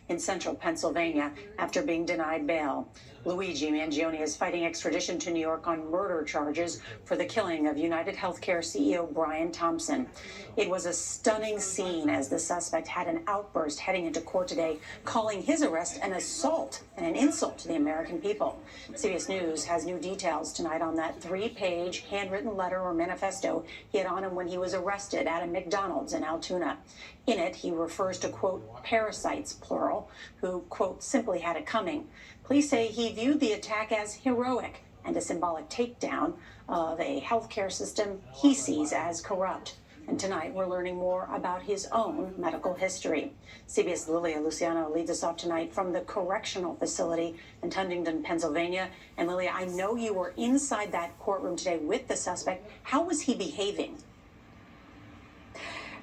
in central Pennsylvania after being denied bail. Luigi Mangione is fighting extradition to New York on murder charges for the killing of United Healthcare CEO Brian Thompson. It was a stunning scene as the suspect had an outburst heading into court today, calling his arrest an assault and an insult to the American people. CBS News has new details tonight on that 3-page handwritten letter or manifesto he had on him when he was arrested at a McDonald's in Altoona. In it, he refers to, quote, parasites, plural, who, quote, simply had it coming. Police say he viewed the attack as heroic and a symbolic takedown of a healthcare system he sees as corrupt. And tonight, we're learning more about his own medical history. CBS' Lilia Luciano leads us off tonight from the correctional facility in Huntington, Pennsylvania. And Lilia, I know you were inside that courtroom today with the suspect. How was he behaving?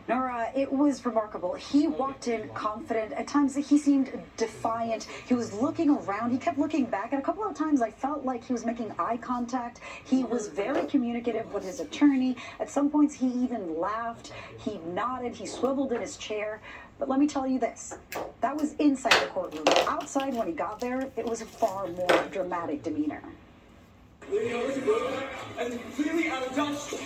Nora, it was remarkable. He walked in confident. At times he seemed defiant. He was looking around. He kept looking back. And a couple of times I felt like he was making eye contact. He was very communicative with his attorney. At some points he even laughed. He nodded. He swiveled in his chair. But let me tell you this. That was inside the courtroom. Outside, when he got there, it was a far more dramatic demeanor. And clearly out of touch.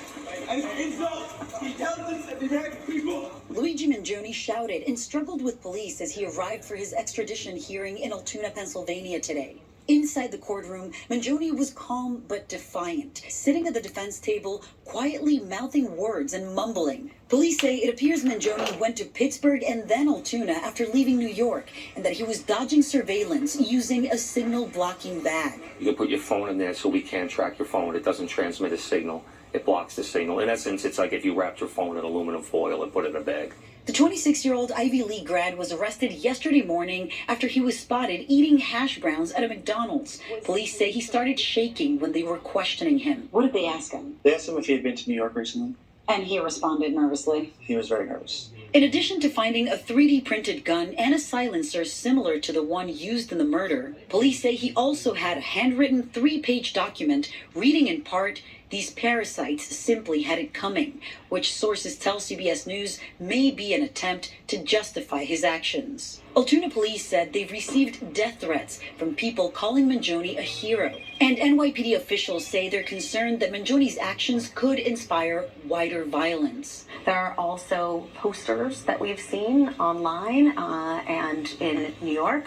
And insult. He tells us that the American people. Luigi Mangione shouted and struggled with police as he arrived for his extradition hearing in Altoona, Pennsylvania today. Inside the courtroom, Mangione was calm but defiant, sitting at the defense table, quietly mouthing words and mumbling. Police say it appears Mangione went to Pittsburgh and then Altoona after leaving New York, and that he was dodging surveillance using a signal-blocking bag. You can put your phone in there so we can't track your phone. It doesn't transmit a signal. It blocks the signal. In essence, it's like if you wrapped your phone in aluminum foil and put it in a bag. The 26-year-old Ivy League grad was arrested yesterday morning after he was spotted eating hash browns at a McDonald's. Police say he started shaking when they were questioning him. What did they ask him? They asked him if he had been to New York recently. And he responded nervously. He was very nervous. In addition to finding a 3D printed gun and a silencer similar to the one used in the murder, police say he also had a handwritten 3-page document reading in part, "These parasites simply had it coming," which sources tell CBS News may be an attempt to justify his actions. Altoona police said they've received death threats from people calling Mangione a hero. And NYPD officials say they're concerned that Mangione's actions could inspire wider violence. There are also posters that we've seen online and in New York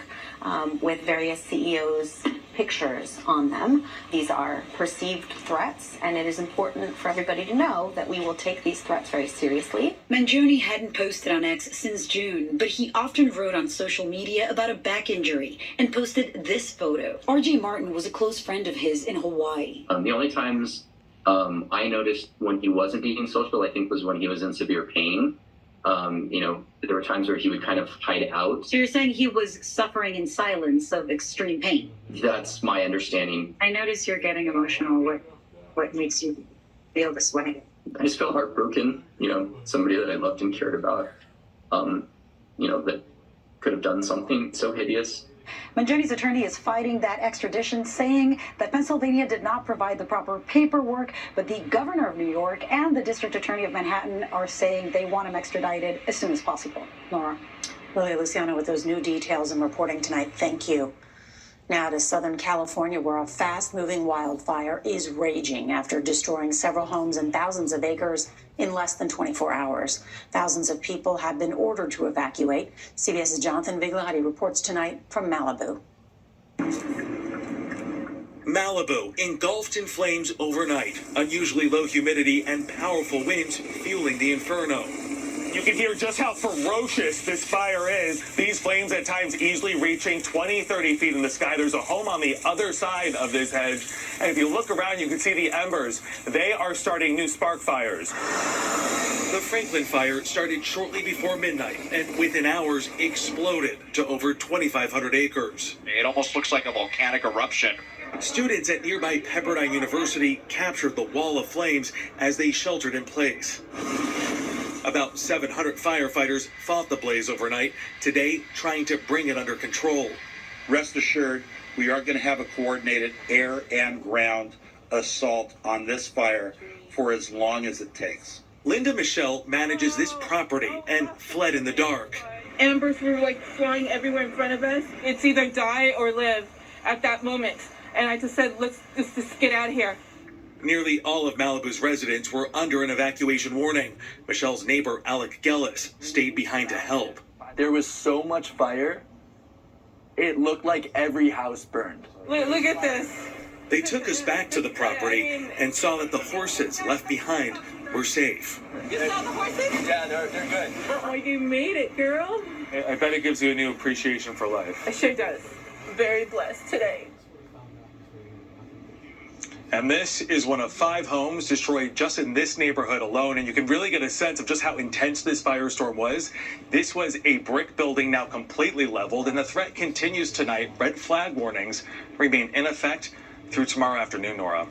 with various CEOs' pictures on them. These are perceived threats, and it is important for everybody to know that we will take these threats very seriously. Mangione hadn't posted on X since June, but he often wrote on social media about a back injury and posted this photo. RJ Martin was a close friend of his in Hawaii. The only times I noticed when he wasn't being social, I think, was when he was in severe pain. There were times where he would kind of hide out. So you're saying he was suffering in silence of extreme pain? That's my understanding. I notice you're getting emotional. What makes you feel this way? I just feel heartbroken. Somebody that I loved and cared about, that could have done something so hideous. Mangione's attorney is fighting that extradition, saying that Pennsylvania did not provide the proper paperwork, but the governor of New York and the district attorney of Manhattan are saying they want him extradited as soon as possible. Laura. Lilia Luciano with those new details and reporting tonight. Thank you. Now to Southern California, where a fast-moving wildfire is raging after destroying several homes and thousands of acres in less than 24 hours. Thousands of people have been ordered to evacuate. CBS's Jonathan Vigliotti reports tonight from Malibu. Malibu engulfed in flames overnight. Unusually low humidity and powerful winds fueling the inferno. You can hear just how ferocious this fire is. These flames at times easily reaching 20, 30 feet in the sky. There's a home on the other side of this hedge. And if you look around, you can see the embers. They are starting new spark fires. The Franklin fire started shortly before midnight and within hours exploded to over 2,500 acres. It almost looks like a volcanic eruption. Students at nearby Pepperdine University captured the wall of flames as they sheltered in place. About 700 firefighters fought the blaze overnight, today trying to bring it under control. Rest assured, we are going to have a coordinated air and ground assault on this fire for as long as it takes. Linda Michelle manages this property and fled in the dark. Embers were like flying everywhere in front of us. It's either die or live at that moment. And I just said, let's just get out of here. Nearly all of Malibu's residents were under an evacuation warning. Michelle's neighbor, Alec Gellis, stayed behind to help. There was so much fire, it looked like every house burned. Look at this. They took us back to the property and saw that the horses left behind were safe. You saw the horses? Yeah, they're good. Oh, you made it, girl. I bet it gives you a new appreciation for life. It sure does. Very blessed today. And this is one of 5 homes destroyed just in this neighborhood alone, and you can really get a sense of just how intense this firestorm was. This was a brick building now completely leveled, and the threat continues tonight. Red flag warnings remain in effect through tomorrow afternoon, Nora.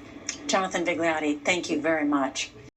Jonathan Vigliotti, thank you very much.